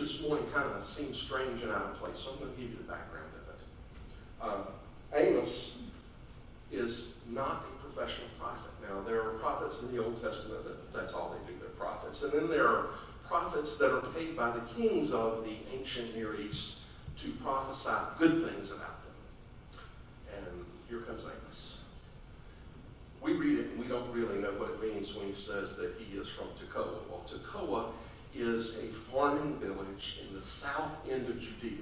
this morning kind of seems strange and out of place, so I'm going to give you the background of it. Amos is not a professional prophet. Now, there are prophets in the Old Testament that's all they do, they're prophets. And then there are prophets that are paid by the kings of the ancient Near East to prophesy good things about them. And here comes Amos. We read it and we don't really know what it means when he says that he is from Tekoa. Well, Tekoa is a farming village in the south end of Judea.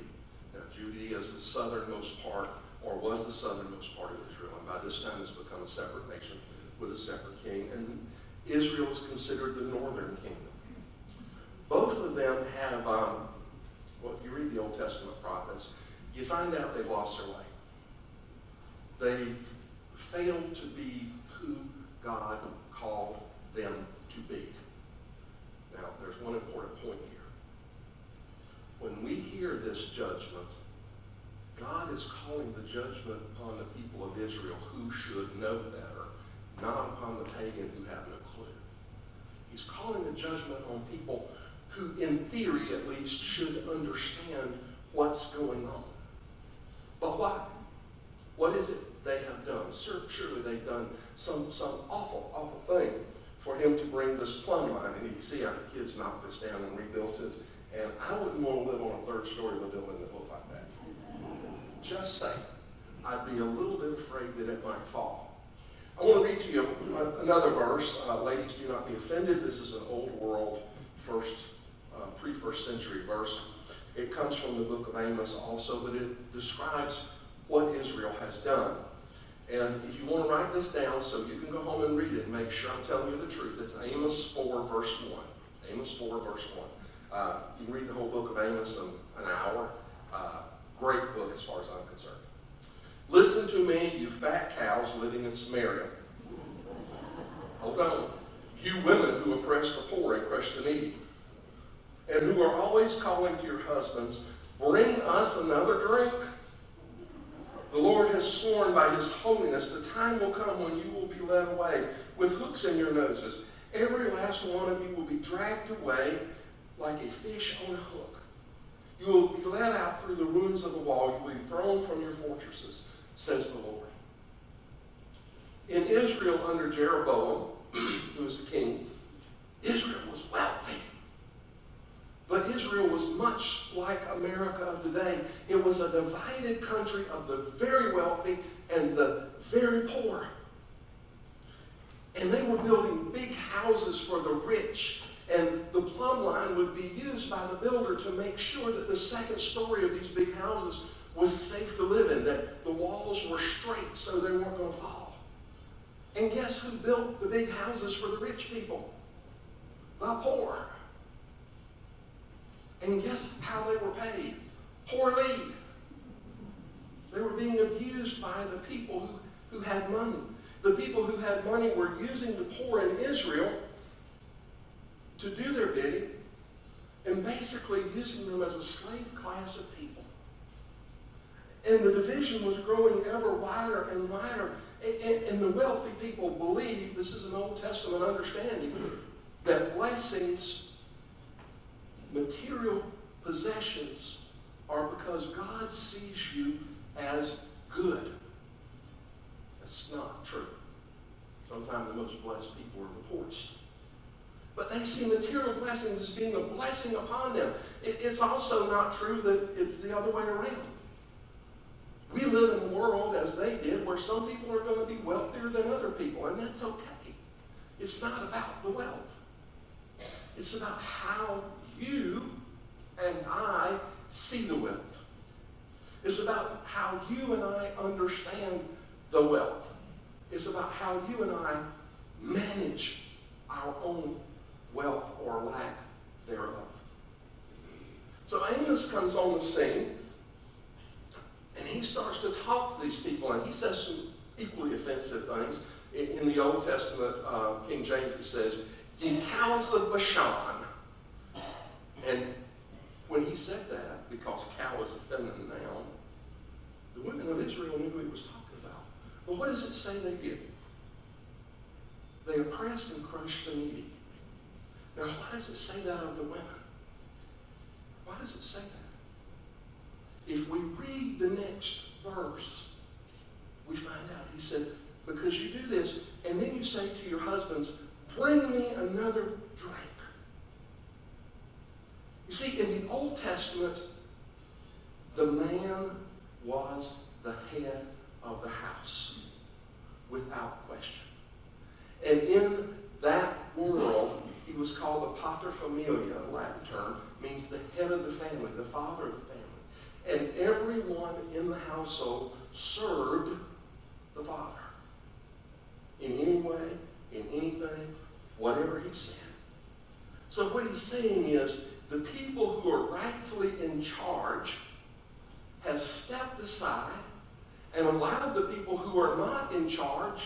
Now, Judea is the southernmost part, or was the southernmost part of Israel, and by this time it's become a separate nation with a separate king, and Israel is considered the northern kingdom. Both of them have, well, if you read the Old Testament prophets, you find out they've lost their way. They've failed to be who God called them to be. Now, there's one important point here. When we hear this judgment, God is calling the judgment upon the people of Israel who should know better, not upon the pagan who have no clue. He's calling the judgment on people who, in theory at least, should understand what's going on. But why? What is it they have done? Surely they've done some awful, awful thing for him to bring this plumb line. And you see how the kids knocked this down and rebuilt it. And I wouldn't want to live on a third story of a building that looked like that. Just saying. I'd be a little bit afraid that it might fall. I want to read to you another verse. Ladies, do not be offended. This is an old world pre-first century verse. It comes from the book of Amos also, but it describes what Israel has done. And if you want to write this down so you can go home and read it and make sure I'm telling you the truth, it's Amos 4, verse 1. Amos 4, verse 1. You can read the whole book of Amos in an hour. Great book as far as I'm concerned. Listen to me, you fat cows living in Samaria. Hold on. You women who oppress the poor and crush the needy, and who are always calling to your husbands, bring us another drink. The Lord has sworn by his holiness, the time will come when you will be led away with hooks in your noses. Every last one of you will be dragged away like a fish on a hook. You will be led out through the ruins of the wall. You will be thrown from your fortresses, says the Lord. In Israel under Jeroboam, who was the king, Israel was wealthy. But Israel was much like America of today. It was a divided country of the very wealthy and the very poor. And they were building big houses for the rich. And the plumb line would be used by the builder to make sure that the second story of these big houses was safe to live in, that the walls were straight so they weren't going to fall. And guess who built the big houses for the rich people? The poor. And guess how they were paid? Poorly. They were being abused by the people who had money. The people who had money were using the poor in Israel to do their bidding and basically using them as a slave class of people. And the division was growing ever wider and wider. And the wealthy people believed, this is an Old Testament understanding, that blessings, material possessions, are because God sees you as good. That's not true. Sometimes the most blessed people are the poorest. But they see material blessings as being a blessing upon them. It's also not true that it's the other way around. We live in a world, as they did, where some people are going to be wealthier than other people, and that's okay. It's not about the wealth. It's about how you and I see the wealth. It's about how you and I understand the wealth. It's about how you and I manage our own wealth or lack thereof. So Amos comes on the scene, and he starts to talk to these people, and he says some equally offensive things. In the Old Testament, King James, it says, "Ye cows of Bashan." And when he said that, because cow is a feminine noun, the women of Israel knew who he was talking about. But what does it say they did? They oppressed and crushed the needy. Now, why does it say that of the women? Why You see, in the Old Testament, the man was the head of the house, without question. And in that world, he was called the pater familia, a Latin term, means the head of the family, the father of the family. And everyone in the household served the father. In any way, in anything, whatever he said. So what he's saying is, the people who are rightfully in charge have stepped aside and allowed the people who are not in charge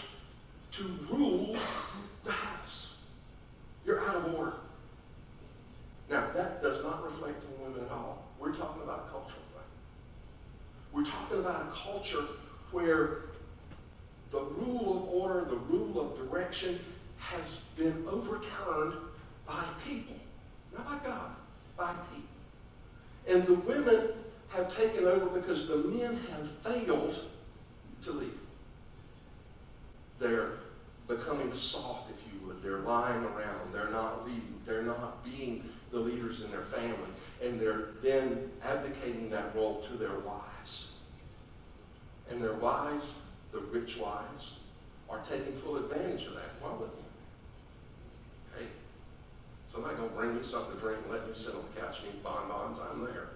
to rule the house. You're out of order. Now, that does not reflect on women at all. We're talking about a cultural thing. We're talking about a culture where the rule of order, the rule of direction has been overturned by people. Not by God, by people. And the women have taken over because the men have failed to lead. They're becoming soft, if you would. They're lying around. They're not leading. They're not being the leaders in their family. And they're then abdicating that role to their wives. And their wives, the rich wives, are taking full advantage of that. Why wouldn't you? Hey, somebody going to bring me something to drink and let me sit on the couch and eat bonbons? I'm there.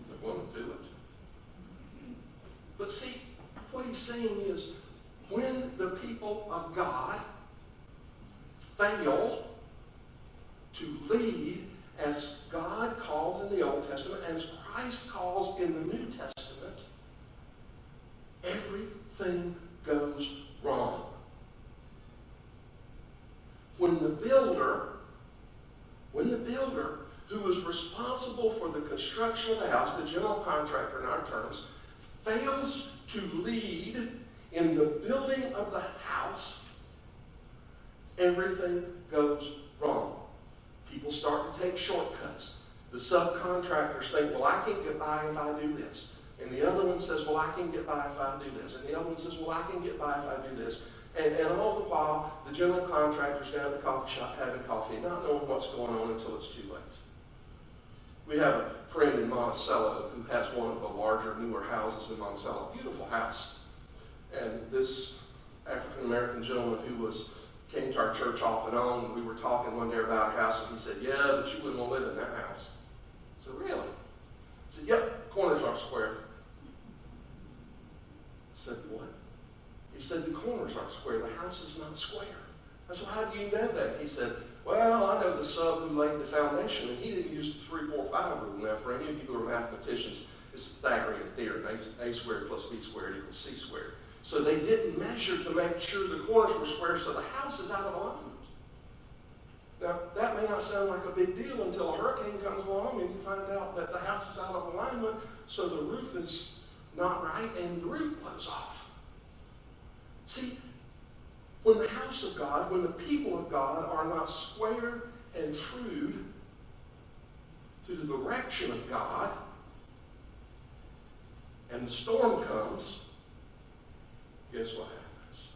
They're willing to do it. But see, what he's saying is, when the people of God fail to lead as God calls in the Old Testament, as Christ calls in the New Testament, everything goes wrong. When the builder who was responsible for the construction of the house, the general contractor in our terms, fails to lead in the building of the house, everything goes wrong. People start to take shortcuts. The subcontractors think, well, I can get by if I do this. And the other one says, well, I can get by if I do this. And the other one says, well, I can get by if I do this. And all the while, the general contractor's down at the coffee shop having coffee, not knowing what's going on until it's too late. We have a friend in Monticello who has one of the larger, newer houses in Monticello. Beautiful house. And this African-American gentleman who came to our church off and on, we were talking one day about a house, and he said, yeah, but you wouldn't want to live in that house. I said, really? He said, yep, corners aren't square. I said, what? He said, the corners aren't square. The house is not square. I said, well, how do you know that? He said, well, I know the sub who laid the foundation, and he didn't use the 3, 4, 5 rule. Now, for any of you who are mathematicians, it's Pythagorean theorem. A squared plus B squared equals C squared. So they didn't measure to make sure the corners were square, so the house is out of alignment. Now, that may not sound like a big deal until a hurricane comes along and you find out that the house is out of alignment, so the roof is not right, and the roof blows off. See, when the house of God, when the people of God are not square and true to the direction of God, and the storm comes, guess what happens?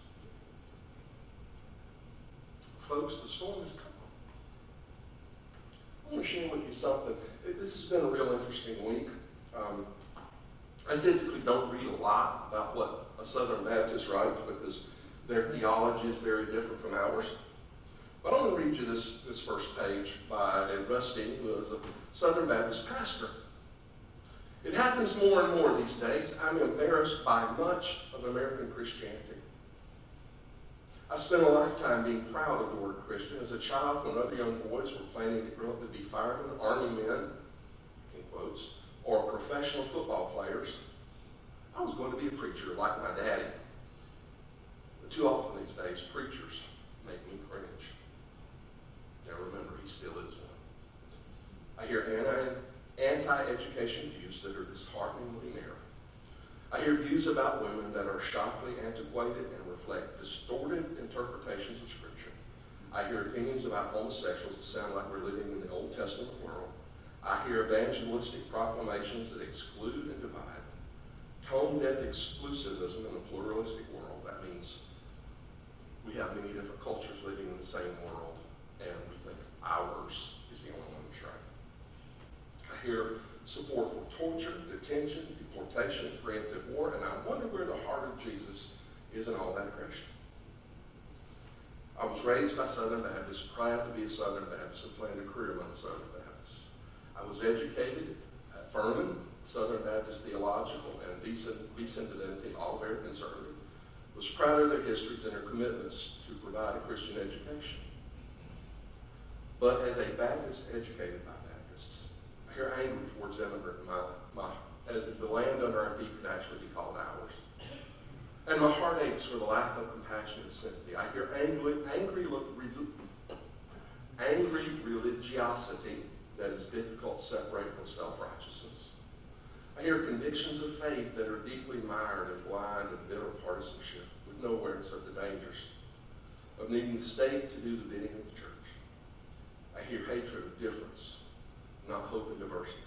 Folks, the storm is coming. I want to share with you something. This has been a real interesting week. I typically don't read a lot about what a Southern Baptist writes because their theology is very different from ours. But I'm going to read you this first page by Rusty, who is a Southern Baptist pastor. It happens more and more these days. I'm embarrassed by much of American Christianity. I spent a lifetime being proud of the word Christian. As a child, when other young boys were planning to grow up to be firemen, army men, in quotes, or professional football players, I was going to be a preacher like my daddy. But too often these days, preachers make me cringe. Now remember, he still is one. I hear anti-education views that are dishearteningly narrow. I hear views about women that are shockingly antiquated and reflect distorted interpretations of Scripture. I hear opinions about homosexuals that sound like we're living in the Old Testament world. I hear evangelistic proclamations that exclude and divide. Tone-deaf exclusivism in a pluralistic world. That means we have many different cultures living in the same world, and we think ours is the only one that's right. hear support for torture, detention, deportation, preemptive war, and I wonder where the heart of Jesus is in all that aggression. I was raised by Southern Baptists, proud to be a Southern Baptist, and planned a career among Southern Baptists. I was educated at Furman, Southern Baptist Theological, and Decent Divinity, all very conservative. Was proud of their histories and their commitments to provide a Christian education. But as a Baptist educated by Baptists, I hear anger towards immigrants. As if the land under our feet could actually be called ours. And my heart aches for the lack of compassion and sympathy. I hear angry religiosity that is difficult to separate from self-righteousness. I hear convictions of faith that are deeply mired in blind and bitter partisanship with no awareness of the dangers of needing the state to do the bidding of the church. I hear hatred of difference, not hope and diversity.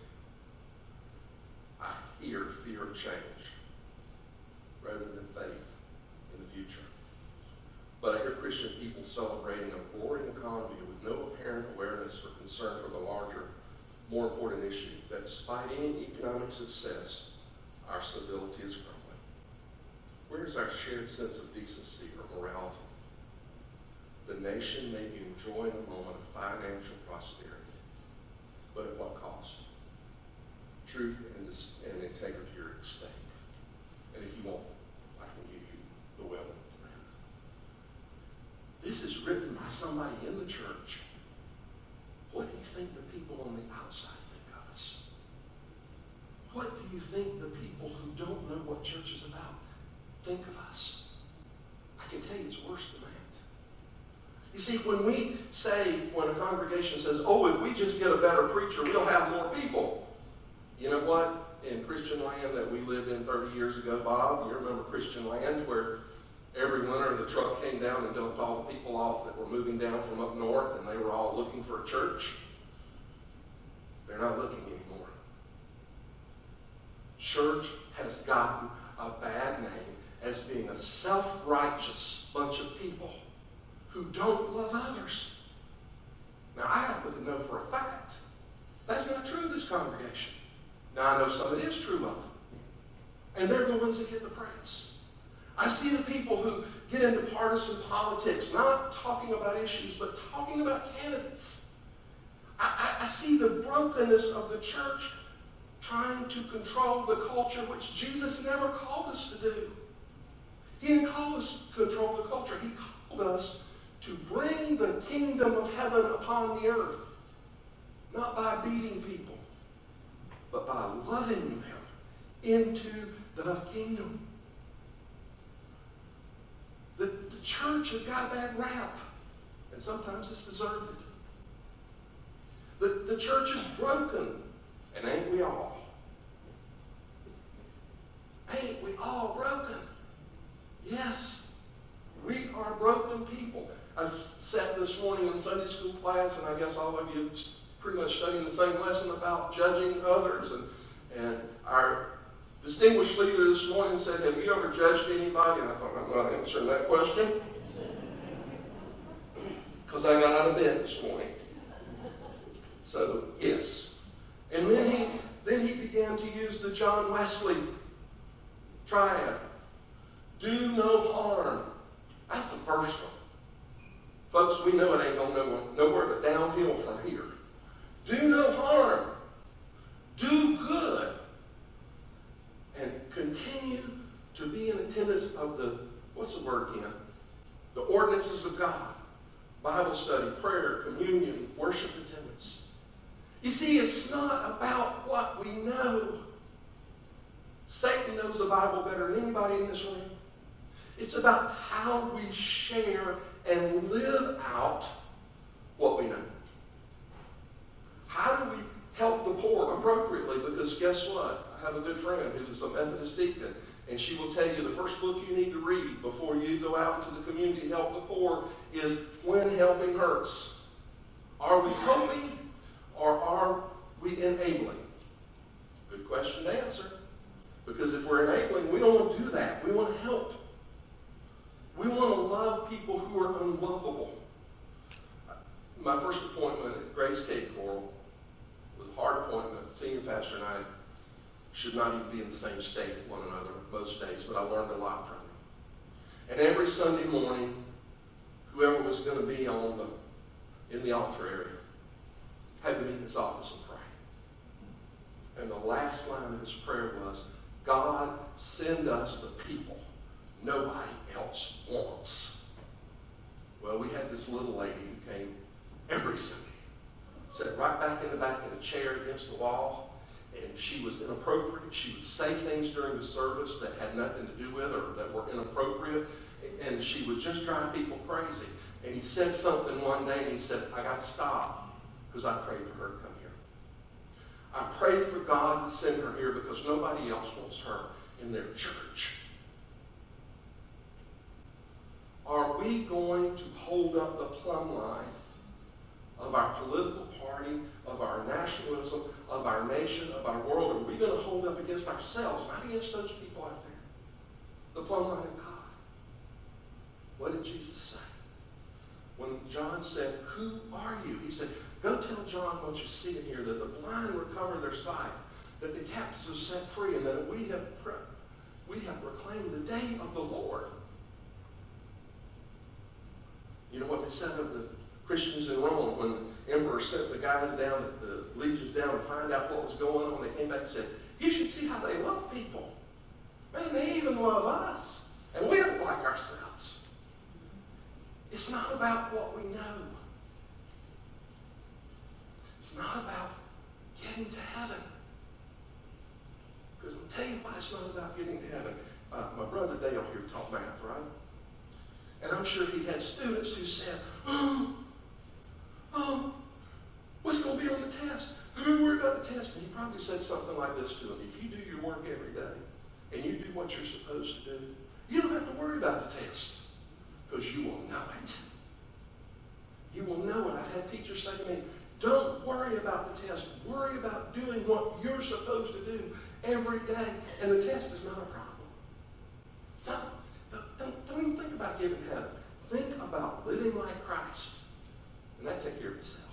I hear fear of change rather than faith in the future. But I hear Christian people celebrating a roaring economy with no apparent awareness or concern for the larger, more important issue that despite any economic success, our civility is crumbling. Where is our shared sense of decency or morality? The nation may be enjoying a moment of financial prosperity, but at what cost? Truth and integrity are at stake. And if you want, I can give you the well to that. This is written by somebody in the church. What do you think the people on the outside think of us? What do you think the people who don't know what church is about think of us? I can tell you it's worse than that. You see, when a congregation says, oh, if we just get a better preacher, we'll have more people. You know what? In Christian land that we lived in 30 years ago, Bob, you remember Christian land where every winter the truck came down and dumped all the people off that were moving down from up north, and they were all looking for a church? They're not looking anymore. Church has gotten a bad name as being a self-righteous bunch of people who don't love others. Now, I happen to know for a fact that's not true of this congregation. Now, I know some it is true of them. And they're the ones that get the praise. I see the people who get into partisan politics, not talking about issues, but talking about candidates. I see the brokenness of the church trying to control the culture, which Jesus never called us to do. He didn't call us to control the culture. He called us to bring the kingdom of heaven upon the earth, not by beating people, but by loving them into the kingdom. The church has got a bad rap, and sometimes it's deserved. The church is broken, and ain't we all? Ain't we all broken? Yes, we are broken people. I sat this morning in Sunday school class, and I guess all of you pretty much studying the same lesson about judging others. And our distinguished leader this morning said, have you ever judged anybody? And I thought, I'm not answering that question, because I got out of bed this morning. So, yes. And then he began to use the John Wesley triad. Do no harm. That's the first one. Folks, we know it ain't going nowhere but downhill from here. Do no harm. Do good. And continue to be in attendance of what's the word again? The ordinances of God. Bible study, prayer, communion, worship attendance. You see, it's not about what we know. Satan knows the Bible better than anybody in this room. It's about how we share and live out what we know. How do we help the poor appropriately? Because guess what? I have a good friend who's a Methodist deacon, and she will tell you the first book you need to read before you go out into the community to help the poor is When Helping Hurts. Are we helping or are we enabling? Good question to answer. Because if we're enabling, we don't want to do that. We want to help. We want to love people who are unlovable. My first appointment at Grace Cape Coral was a hard appointment, senior pastor and I should not even be in the same state with one another most days, but I learned a lot from him. And every Sunday morning, whoever was going to be in the altar area had to meet in his office and pray. And the last line of his prayer was, God, send us the people nobody else wants. Well, we had this little lady who came every Sunday. Sat right back in the back in a chair against the wall, and she was inappropriate. She would say things during the service that had nothing to do with her, that were inappropriate, and she would just drive people crazy. And he said something one day, and he said, I got to stop, because I prayed for her to come here. I prayed for God to send her here because nobody else wants her in their church. Are we going to hold up the plumb line of our political party, of our nationalism, of our nation, of our world? Are we going to hold up against ourselves, not against those people out there? The plumb line of God. What did Jesus say? When John said, who are you? He said, go tell John what you see in here, that the blind recover their sight, that the captives are set free, and that we have proclaimed the day of the Lord. You know what they said of the Christians in Rome when the emperor sent the guys down, the legions down to find out what was going on? They came back and said, you should see how they love people. Man, they even love us. And we don't like ourselves. It's not about what we know. It's not about getting to heaven. Because I'll tell you why it's not about getting to heaven. My brother Dale here taught math, right? And I'm sure he had students who said, what's going to be on the test? Who worry about the test? And he probably said something like this to them. If you do your work every day and you do what you're supposed to do, you don't have to worry about the test because you will know it. You will know it. I've had teachers say to me, don't worry about the test. Worry about doing what you're supposed to do every day. And the test is not a problem. So, don't even think about getting to heaven. Think about living like Christ. And that takes care of itself.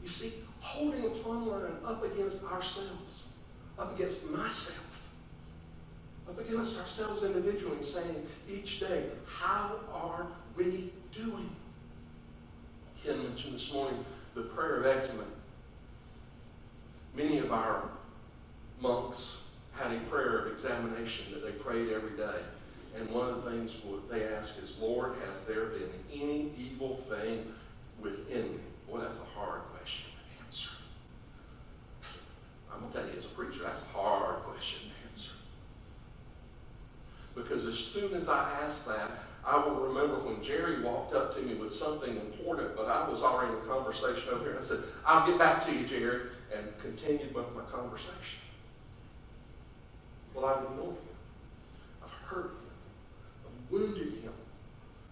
You see, holding a plumb line up against ourselves, up against myself, up against ourselves individually, and saying each day, how are we doing? Ken mentioned this morning the prayer of examen. Many of our monks had a prayer of examination that they prayed every day. And one of the things they ask is, Lord, has there been any evil thing within me? Well, that's a hard question to answer. I'm going to tell you, as a preacher, that's a hard question to answer. Because as soon as I ask that, I will remember when Jerry walked up to me with something important, but I was already in a conversation over here. And I said, I'll get back to you, Jerry, and continued with my conversation. Well, I've ignored him. I've hurt him. I've wounded him.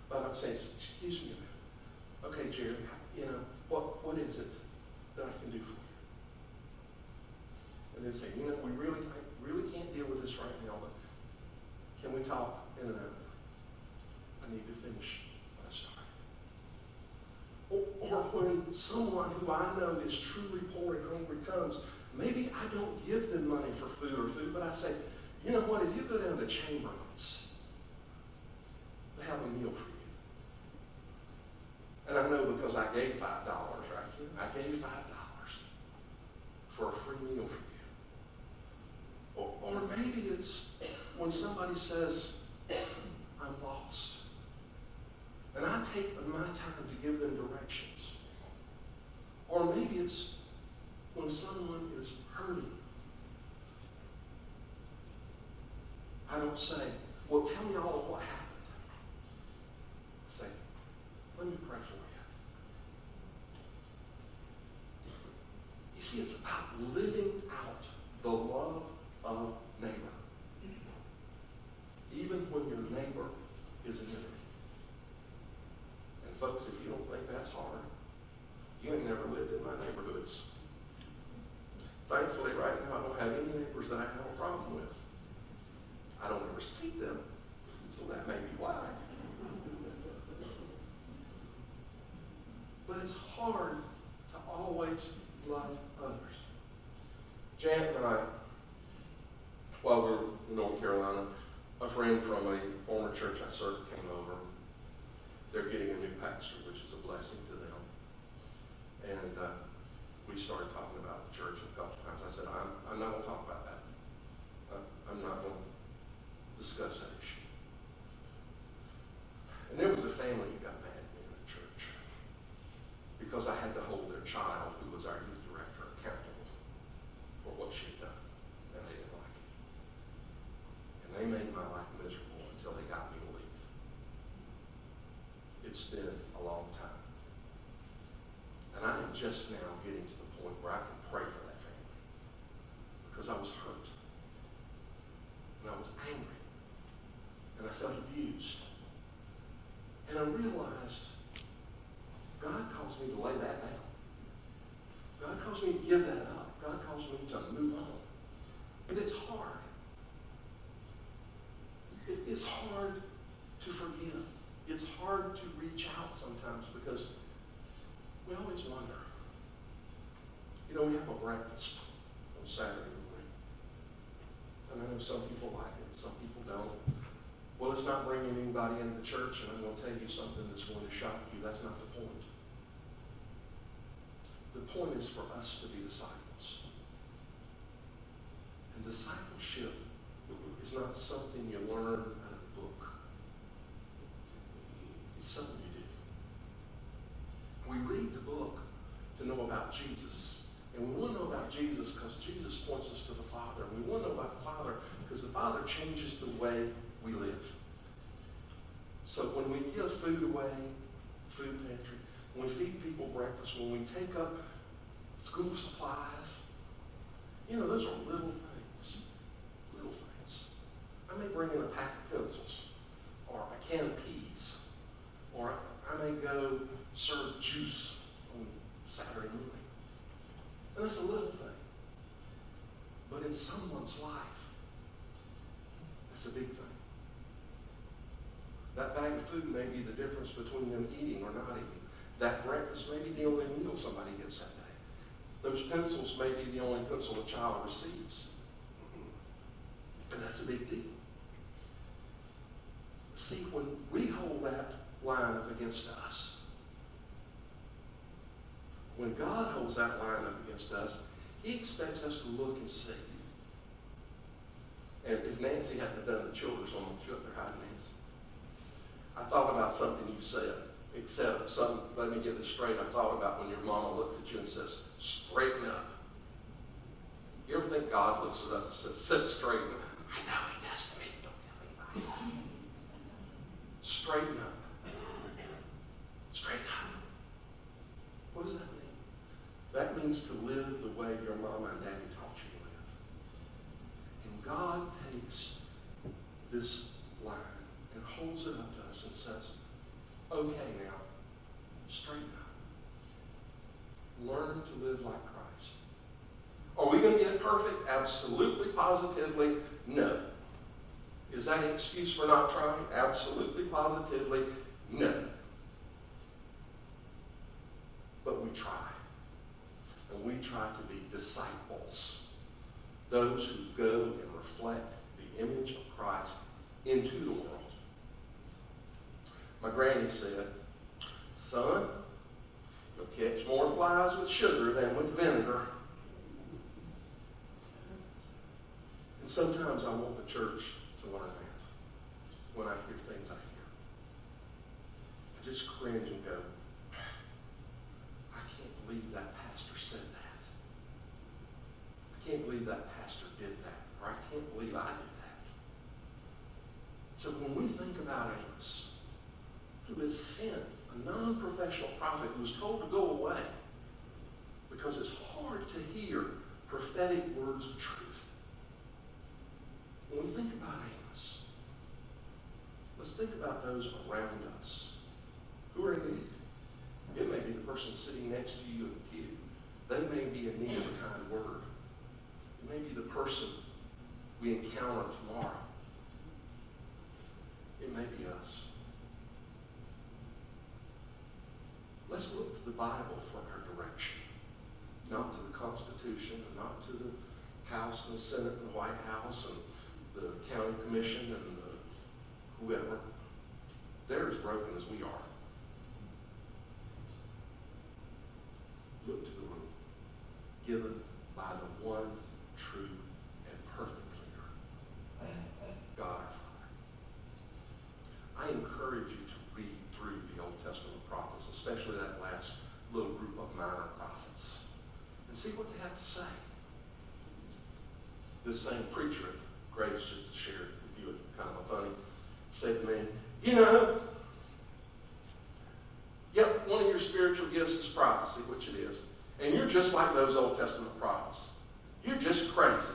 But I'm saying, excuse me a minute. Okay, Jerry, what is it that I can do for you? And then say, we really can't deal with this right now, but can we talk in an hour? I need to finish what I started. Or when someone who I know is truly poor and hungry comes, maybe I don't give them money for food, but I say, you know what, if you go down to Chamberlain's, they have a meal for you. And I know because I gave $5, right? I gave $5 for a free meal for you. Or maybe it's when somebody says, I'm lost. And I take my time to give them directions. Or maybe it's when someone is hurting. I don't say, well, tell me all of what happened. I say, let me pray for you. You see, it's about living out the love of neighbor. Even when your neighbor is an enemy. And folks, if you don't think that's hard, you ain't never lived in my neighborhoods. Thankfully, right now, I don't have any neighbors that I have a problem with. I don't ever see them, so that may be why. But it's hard to always love others. Janet and I, while we were in North Carolina, a friend from a former church I served came over. They're getting a new pastor, which is a blessing to them. And we started talking about the church a couple times. I said, I'm not going to talk about that. I'm not going to discuss that issue. And there was a family who got mad at me in the church because I had to hold their child, who was our youth director, accountable for what she'd done. And they didn't like it. And they made my life miserable until they got me to leave. It's been a long time. And I am just now getting to the point where I can pray for that family. Because I was hurt. And I was angry. And I felt abused. And I realized God calls me to lay that down. God calls me to give that up. God calls me to move on. And it's hard. It's hard to forgive. It's hard to reach out sometimes because we always wonder. You know, we have a breakfast on Saturday morning. And I know some people like it, some people don't. Well, it's not bringing anybody into the church, and I'm going to tell you something that's going to shock you. That's not the point. The point is for us to be disciples. And discipleship is not something you learn out of a book. It's something you do. We read the book to know about Jesus. And we want to know about Jesus because Jesus points us to the Father. And we want to know about the Father because the Father changes the way we live. So when we give food away, food pantry, when we feed people breakfast, when we take up school supplies, you know, those are little things. Little things. I may bring in a pack of pencils, or a can of peas, or I may go serve juice on Saturday morning. And that's a little thing. But in someone's life, that's a big thing. That bag of food may be the difference between them eating or not eating. That breakfast may be the only meal somebody gets that day. Those pencils may be the only pencil a child receives. And that's a big deal. See, when we hold that line up against us, when God holds that line up against us, he expects us to look and see. And if Nancy hadn't done the children's homework, she up there hiding Nancy. I thought about something you said, except something, let me get this straight. I thought about when your mama looks at you and says, straighten up. You ever think God looks at us and says, sit straighten up? I know he does to me. Don't tell anybody. Straighten up. Straighten up. What does that mean? That means to live the way your mama and daddy taught you to live. And God takes this line and holds it up to us and says, okay now, straighten up. Learn to live like Christ. Are we going to get perfect? Absolutely, positively, no. Is that an excuse for not trying? Absolutely, positively, no. But we try. And we try to be disciples. Those who go and reflect the image of Christ into the world. My granny said, son, you'll catch more flies with sugar than with vinegar. And sometimes I want the church to learn that when I hear things I hear. I just cringe and go, I can't believe that pastor said that. I can't believe that pastor did that. Or I can't believe I did that. So when we think about Amos, who is sent, a non-professional prophet who was told to go away because it's hard to hear prophetic words of truth. When we think about Amos, let's think about those around us who are in need. It may be the person sitting next to you in the pew. They may be in need of a kind word. It may be the person we encounter tomorrow. It may be us. Let's look to the Bible for our direction. Not to the Constitution, and not to the House and the Senate and the White House and the county commission and whoever, they're as broken as we are. Look to the rule given by the one true and perfect leader, God our Father. I encourage you to read through the Old Testament prophets, especially that last little group of minor prophets, and see what they have to say. This same preacher at Grace, just to share it with you, kind of funny, said to me, you know, yep, one of your spiritual gifts is prophecy, which it is, and you're just like those Old Testament prophets. You're just crazy.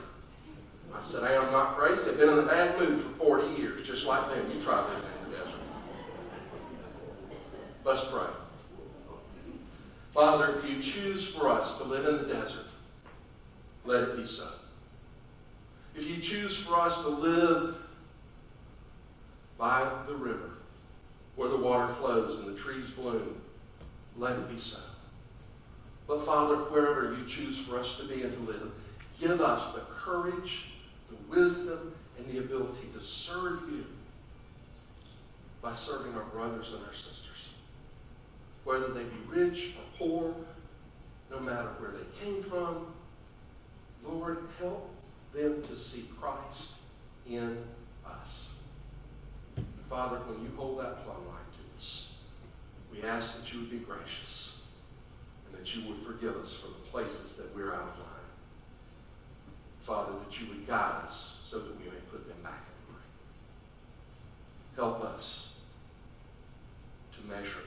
I said, I am not crazy. I've been in a bad mood for 40 years, just like them. You try living in the desert. Let's pray. Father, if you choose for us to live in the desert, let it be so. If you choose for us to live by the river, where the water flows and the trees bloom, let it be so. But Father, wherever you choose for us to be and to live, give us the courage, the wisdom, and the ability to serve you by serving our brothers and our sisters. Whether they be rich or poor, no matter where they came from, Lord, help them to see Christ in us. And Father, when you hold that plumb line to us, we ask that you would be gracious and that you would forgive us for the places that we're out of line. Father, that you would guide us so that we may put them back in line. Help us to measure